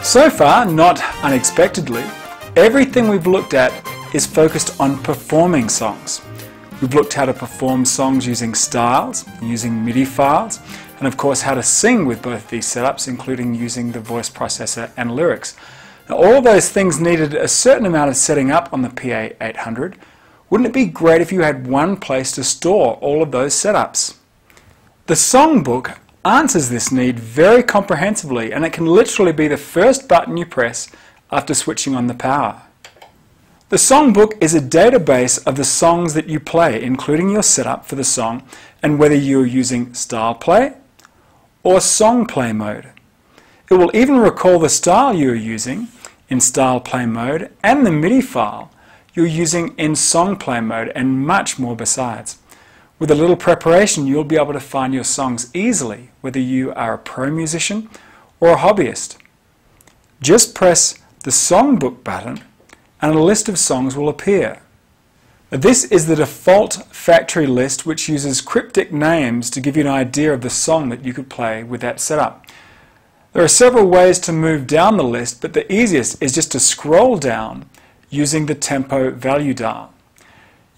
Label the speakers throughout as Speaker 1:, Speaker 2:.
Speaker 1: So far, not unexpectedly, everything we've looked at is focused on performing songs. We've looked how to perform songs using styles, using MIDI files, and of course how to sing with both these setups, including using the voice processor and lyrics. Now, all of those things needed a certain amount of setting up on the PA800. Wouldn't it be great if you had one place to store all of those setups? The songbook answers this need very comprehensively, and it can literally be the first button you press after switching on the power. The songbook is a database of the songs that you play, including your setup for the song and whether you're using style play or song play mode. It will even recall the style you're using in style play mode and the MIDI file you're using in song play mode, and much more besides. With a little preparation, you'll be able to find your songs easily, whether you are a pro musician or a hobbyist. Just press the songbook button and a list of songs will appear. This is the default factory list, which uses cryptic names to give you an idea of the song that you could play with that setup. There are several ways to move down the list, but the easiest is just to scroll down using the tempo value dial.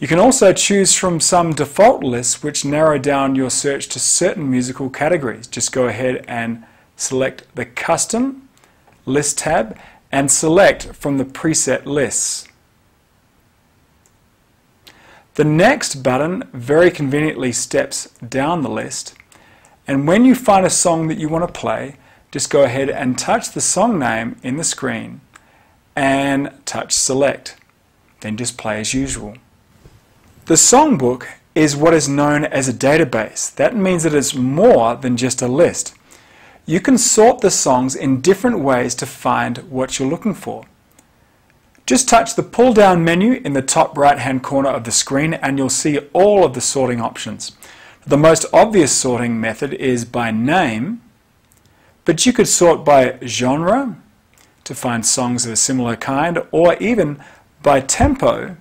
Speaker 1: You can also choose from some default lists which narrow down your search to certain musical categories. Just go ahead and select the Custom List tab and select from the preset lists. The Next button very conveniently steps down the list, and when you find a song that you want to play, just go ahead and touch the song name in the screen and touch Select. Then just play as usual. The songbook is what is known as a database. That means that it's more than just a list. You can sort the songs in different ways to find what you're looking for. Just touch the pull down menu in the top right hand corner of the screen and you'll see all of the sorting options. The most obvious sorting method is by name, but you could sort by genre to find songs of a similar kind, or even by tempo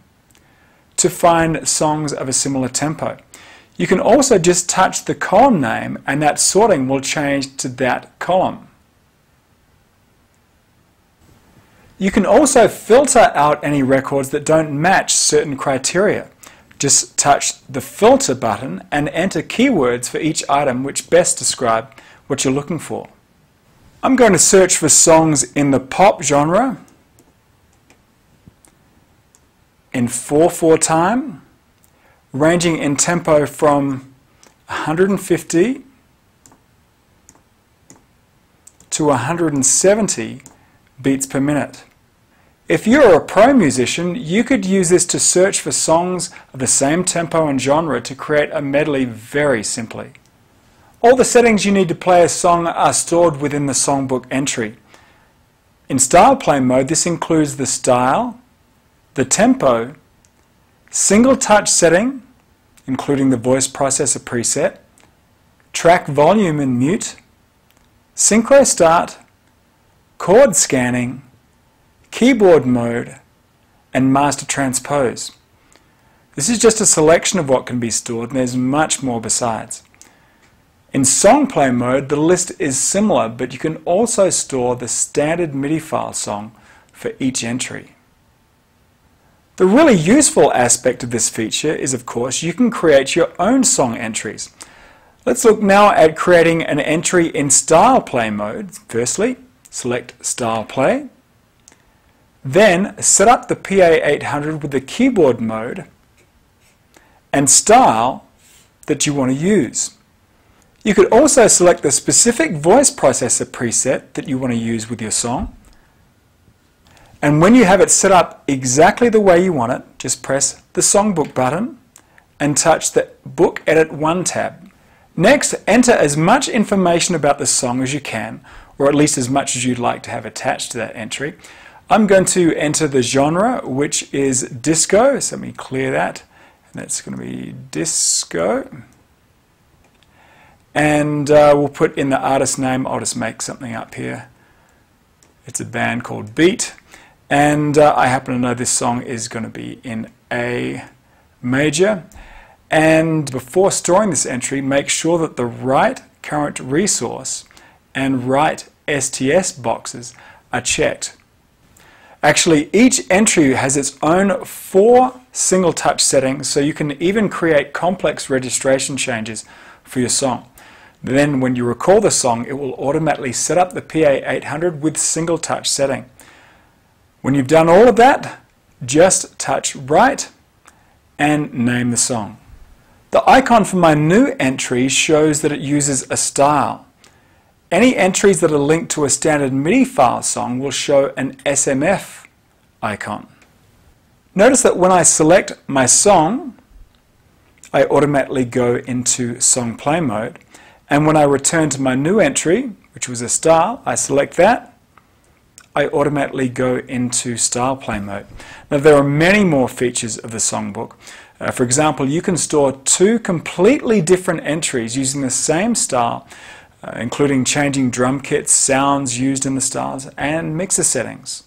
Speaker 1: to find songs of a similar tempo. You can also just touch the column name and that sorting will change to that column. You can also filter out any records that don't match certain criteria. Just touch the filter button and enter keywords for each item which best describe what you're looking for. I'm going to search for songs in the pop genre, in 4/4 time, ranging in tempo from 150 to 170 beats per minute. If you're a pro musician, you could use this to search for songs of the same tempo and genre to create a medley very simply. All the settings you need to play a song are stored within the songbook entry. In style play mode, this includes the style, the tempo, single touch setting, including the voice processor preset, track volume and mute, synchro start, chord scanning, keyboard mode, and master transpose. This is just a selection of what can be stored, and there's much more besides. In song play mode, the list is similar, but you can also store the standard MIDI file song for each entry. The really useful aspect of this feature is, of course, you can create your own song entries. Let's look now at creating an entry in style play mode. Firstly, select style play. Then set up the PA800 with the keyboard mode and style that you want to use. You could also select the specific voice processor preset that you want to use with your song. And when you have it set up exactly the way you want it, just press the songbook button and touch the Book Edit 1 tab. Next, enter as much information about the song as you can, or at least as much as you'd like to have attached to that entry. I'm going to enter the genre, which is disco, so let me clear that, and that's going to be disco. And we'll put in the artist name. I'll just make something up here. It's a band called Beat, and I happen to know this song is going to be in A major. And before storing this entry, make sure that the right current resource and right STS boxes are checked. Actually, each entry has its own 4 single touch settings, so you can even create complex registration changes for your song. Then when you record the song, it will automatically set up the PA800 with single touch setting. When you've done all of that, just touch Write and name the song. The icon for my new entry shows that it uses a style. Any entries that are linked to a standard MIDI file song will show an SMF icon. Notice that when I select my song, I automatically go into song play mode, and when I return to my new entry, which was a style, I select that, I automatically go into style play mode. Now there are many more features of the songbook. For example, you can store 2 completely different entries using the same style, including changing drum kits, sounds used in the styles, and mixer settings.